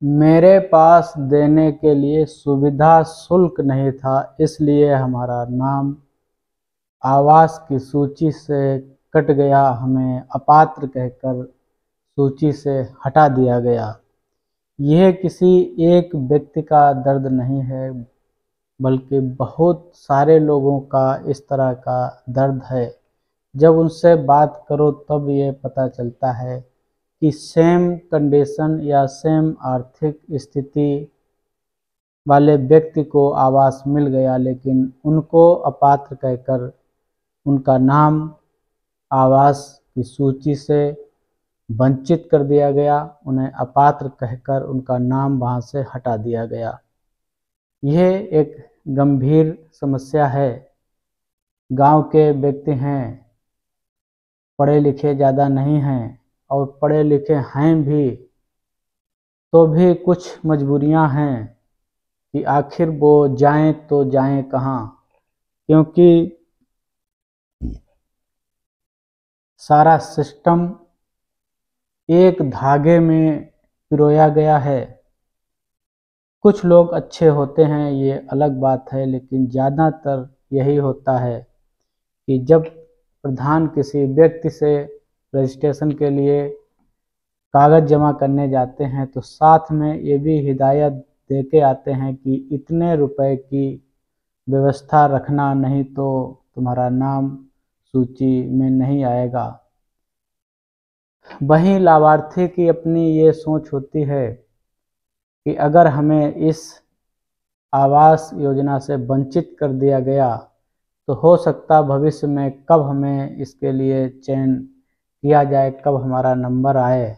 मेरे पास देने के लिए सुविधा शुल्क नहीं था, इसलिए हमारा नाम आवास की सूची से कट गया। हमें अपात्र कहकर सूची से हटा दिया गया। यह किसी एक व्यक्ति का दर्द नहीं है, बल्कि बहुत सारे लोगों का इस तरह का दर्द है। जब उनसे बात करो तब ये पता चलता है कि सेम कंडीशन या सेम आर्थिक स्थिति वाले व्यक्ति को आवास मिल गया, लेकिन उनको अपात्र कहकर उनका नाम आवास की सूची से वंचित कर दिया गया। उन्हें अपात्र कहकर उनका नाम वहां से हटा दिया गया। यह एक गंभीर समस्या है। गांव के व्यक्ति हैं, पढ़े लिखे ज़्यादा नहीं हैं, और पढ़े लिखे हैं भी तो भी कुछ मजबूरियां हैं कि आखिर वो जाएं तो जाएं कहाँ, क्योंकि सारा सिस्टम एक धागे में पिरोया गया है। कुछ लोग अच्छे होते हैं, ये अलग बात है, लेकिन ज़्यादातर यही होता है कि जब प्रधान किसी व्यक्ति से रजिस्ट्रेशन के लिए कागज़ जमा करने जाते हैं तो साथ में ये भी हिदायत दे के आते हैं कि इतने रुपए की व्यवस्था रखना, नहीं तो तुम्हारा नाम सूची में नहीं आएगा। वहीं लाभार्थी की अपनी ये सोच होती है कि अगर हमें इस आवास योजना से वंचित कर दिया गया तो हो सकता भविष्य में कब हमें इसके लिए चयन किया जाए, कब हमारा नंबर आए,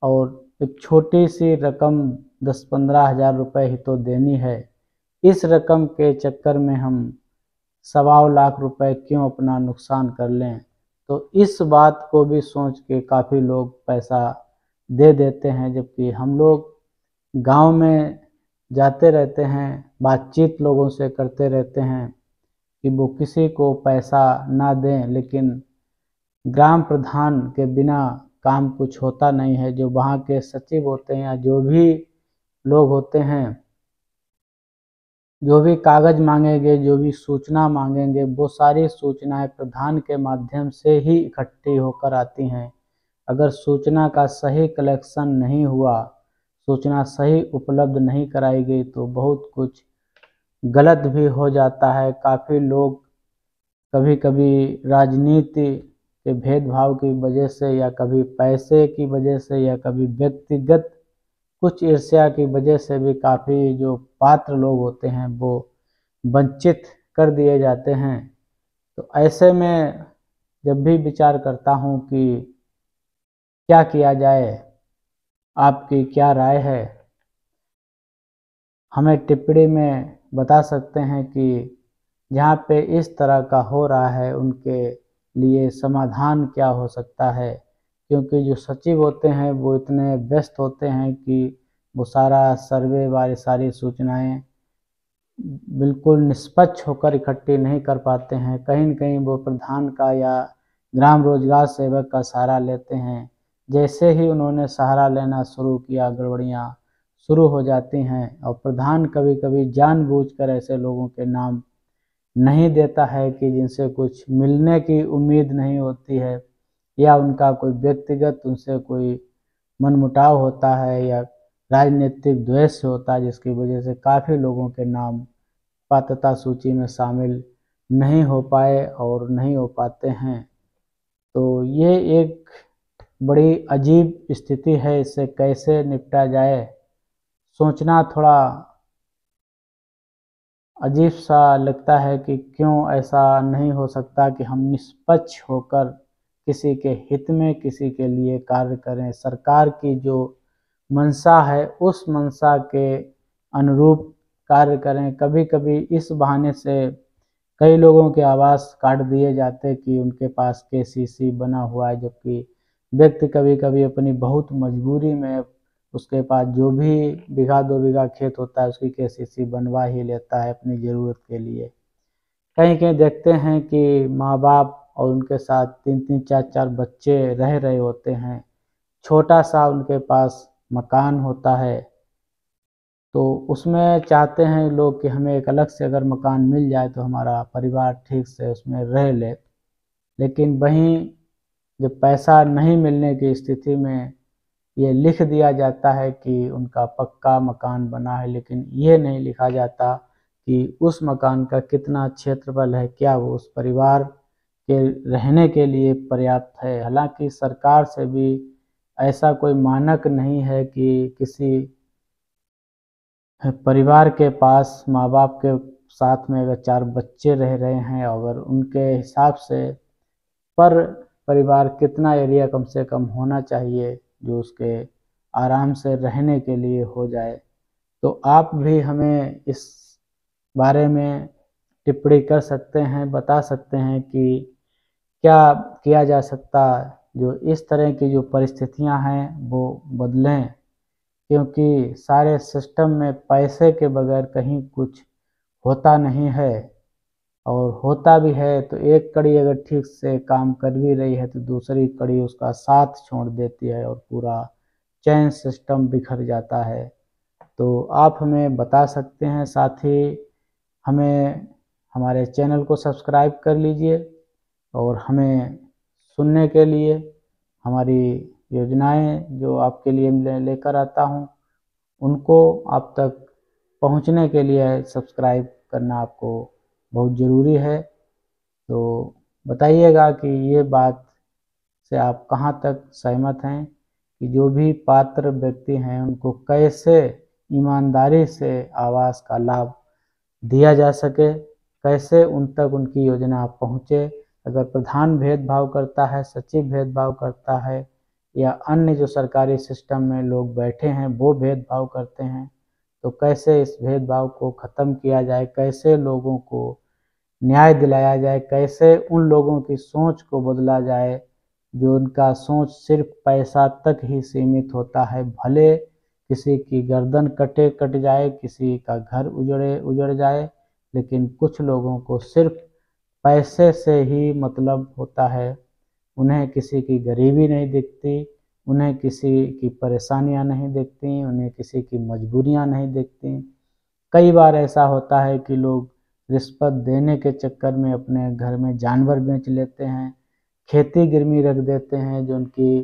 और एक छोटी सी रकम 10-15 हज़ार रुपये ही तो देनी है। इस रकम के चक्कर में हम 1.25 लाख रुपए क्यों अपना नुकसान कर लें। तो इस बात को भी सोच के काफ़ी लोग पैसा दे देते हैं, जबकि हम लोग गांव में जाते रहते हैं, बातचीत लोगों से करते रहते हैं कि वो किसी को पैसा ना दें, लेकिन ग्राम प्रधान के बिना काम कुछ होता नहीं है। जो वहाँ के सचिव होते हैं या जो भी लोग होते हैं, जो भी कागज़ मांगेंगे, जो भी सूचना मांगेंगे, वो सारी सूचनाएं प्रधान के माध्यम से ही इकट्ठी होकर आती हैं। अगर सूचना का सही कलेक्शन नहीं हुआ, सूचना सही उपलब्ध नहीं कराई गई, तो बहुत कुछ गलत भी हो जाता है। काफ़ी लोग कभी कभी राजनीति के भेदभाव की वजह से, या कभी पैसे की वजह से, या कभी व्यक्तिगत कुछ ईर्ष्या की वजह से भी काफ़ी जो पात्र लोग होते हैं वो वंचित कर दिए जाते हैं। तो ऐसे में जब भी विचार करता हूँ कि क्या किया जाए, आपकी क्या राय है, हमें टिप्पणी में बता सकते हैं कि जहाँ पे इस तरह का हो रहा है उनके लिए समाधान क्या हो सकता है। क्योंकि जो सचिव होते हैं वो इतने व्यस्त होते हैं कि वो सारा सर्वे वाली सारी सूचनाएं बिल्कुल निष्पक्ष होकर इकट्ठी नहीं कर पाते हैं। कहीं न कहीं वो प्रधान का या ग्राम रोजगार सेवक का सहारा लेते हैं। जैसे ही उन्होंने सहारा लेना शुरू किया, गड़बड़ियाँ शुरू हो जाती हैं, और प्रधान कभी-कभी जानबूझकर ऐसे लोगों के नाम नहीं देता है कि जिनसे कुछ मिलने की उम्मीद नहीं होती है, या उनका कोई व्यक्तिगत उनसे कोई मनमुटाव होता है, या राजनीतिक द्वेष होता है, जिसकी वजह से काफ़ी लोगों के नाम पात्रता सूची में शामिल नहीं हो पाए और नहीं हो पाते हैं। तो ये एक बड़ी अजीब स्थिति है, इससे कैसे निपटा जाए, सोचना थोड़ा अजीब सा लगता है कि क्यों ऐसा नहीं हो सकता कि हम निष्पक्ष होकर किसी के हित में, किसी के लिए कार्य करें। सरकार की जो मंशा है उस मंशा के अनुरूप कार्य करें। कभी कभी इस बहाने से कई लोगों के आवास काट दिए जाते कि उनके पास केसीसी बना हुआ है, जबकि व्यक्ति कभी कभी अपनी बहुत मजबूरी में उसके पास जो भी 1-2 बीघा खेत होता है उसकी केसीसी बनवा ही लेता है अपनी ज़रूरत के लिए। कहीं कहीं देखते हैं कि माँ बाप और उनके साथ 3-3 4-4 बच्चे रह रहे होते हैं, छोटा सा उनके पास मकान होता है, तो उसमें चाहते हैं लोग कि हमें एक अलग से अगर मकान मिल जाए तो हमारा परिवार ठीक से उसमें रह ले। लेकिन वहीं जब पैसा नहीं मिलने की स्थिति में ये लिख दिया जाता है कि उनका पक्का मकान बना है, लेकिन ये नहीं लिखा जाता कि उस मकान का कितना क्षेत्रफल है, क्या वो उस परिवार के रहने के लिए पर्याप्त है। हालांकि सरकार से भी ऐसा कोई मानक नहीं है कि किसी परिवार के पास माँ बाप के साथ में अगर 4 बच्चे रह रहे हैं, अगर उनके हिसाब से पर परिवार कितना एरिया कम से कम होना चाहिए जो उसके आराम से रहने के लिए हो जाए। तो आप भी हमें इस बारे में टिप्पणी कर सकते हैं, बता सकते हैं कि क्या किया जा सकता जो इस तरह की जो परिस्थितियां हैं वो बदलें, क्योंकि सारे सिस्टम में पैसे के बगैर कहीं कुछ होता नहीं है, और होता भी है तो एक कड़ी अगर ठीक से काम कर भी रही है तो दूसरी कड़ी उसका साथ छोड़ देती है और पूरा चैन सिस्टम बिखर जाता है। तो आप हमें बता सकते हैं, साथ ही हमें हमारे चैनल को सब्सक्राइब कर लीजिए और हमें सुनने के लिए हमारी योजनाएं जो आपके लिए मैं लेकर आता हूं उनको आप तक पहुंचने के लिए सब्सक्राइब करना आपको बहुत ज़रूरी है। तो बताइएगा कि ये बात से आप कहाँ तक सहमत हैं कि जो भी पात्र व्यक्ति हैं उनको कैसे ईमानदारी से आवास का लाभ दिया जा सके, कैसे उन तक उनकी योजना पहुँचे। अगर प्रधान भेदभाव करता है, सचिव भेदभाव करता है, या अन्य जो सरकारी सिस्टम में लोग बैठे हैं वो भेदभाव करते हैं, तो कैसे इस भेदभाव को ख़त्म किया जाए, कैसे लोगों को न्याय दिलाया जाए, कैसे उन लोगों की सोच को बदला जाए जो उनका सोच सिर्फ पैसा तक ही सीमित होता है। भले किसी की गर्दन कट जाए, किसी का घर उजड़ जाए, लेकिन कुछ लोगों को सिर्फ पैसे से ही मतलब होता है। उन्हें किसी की गरीबी नहीं दिखती, उन्हें किसी की परेशानियां नहीं दिखती, उन्हें किसी की मजबूरियां नहीं दिखती। कई बार ऐसा होता है कि लोग रिश्वत देने के चक्कर में अपने घर में जानवर बेच लेते हैं, खेती गिरवी रख देते हैं, जो उनकी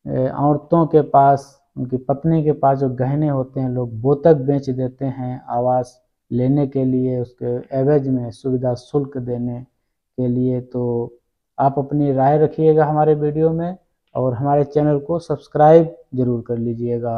औरतों के पास, उनकी पत्नी के पास जो गहने होते हैं लोग वो तक बेच देते हैं आवास लेने के लिए, उसके एवज में सुविधा शुल्क देने के लिए। तो आप अपनी राय रखिएगा हमारे वीडियो में और हमारे चैनल को सब्सक्राइब ज़रूर कर लीजिएगा।